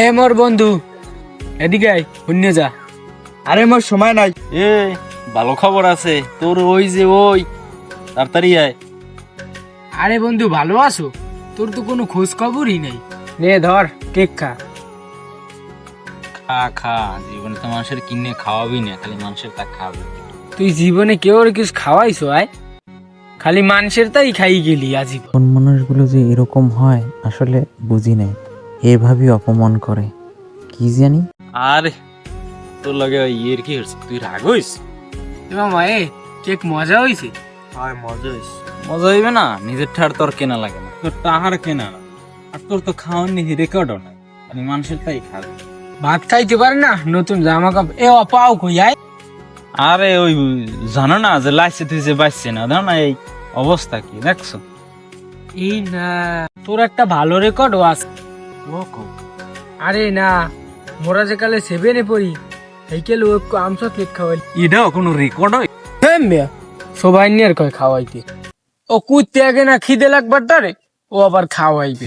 এ মোর বন্ধু, এদিকে আয়, শূন্য যা। আরে মোর সময় নাই। এ ভালো খবর আছে তোর, ওই যে ওই তাড়াতাড়ি আয়। আরে বন্ধু, ভালো আছো? তোর তো কোনো খোঁজ খবরই নেই। নে ধর, কেক খা। খা খা, জীবনে তো মানুষের কিনে খাওয়াবি না, খালি মানুষের তা খাবে। তুই জীবনে কেউ কিছু খাওয়াইছো? আয়, খালি মানুষের তাই খাই গেলি আজীবন। কোন মানুষগুলো যে এরকম হয় আসলে বুঝি নাই, এভাবেই অপমান করে কি জানি। আরে তোর লগে ওই ইয়ের কি হচ্ছে, তুই রাগ হইস? এ মামা, কেক মজা হইছে? হয় মজা হইছে। মজা হইবে না? নিজের ঠার তোর কেনা লাগে না, তোর টাহার কেনা না, আর তোর তো খাওয়ার নি রেকর্ডও নাই, খালি মানুষের তাই খাবে। ভাত খাইতে পারে না, নতুন জামা কাপড় এ অপাও কই আয়। আরে ওই জানো না যে লাইসে তুই যে বাঁচছে না, ধর না এই অবস্থা কি দেখছো? এই না, তোর একটা ভালো রেকর্ড আছে। আরে না, মোরা যে কালে 7-এ পড়ি, সাইকেল ও আমসা কেক খাওয়াই। এটাও কোনো রেকর্ড হয়? সবাই নিয়ে কয় খাওয়াইতে। ও কুত্তে আগে না খিদে লাগবার তারে, ও আবার খাওয়াইবে।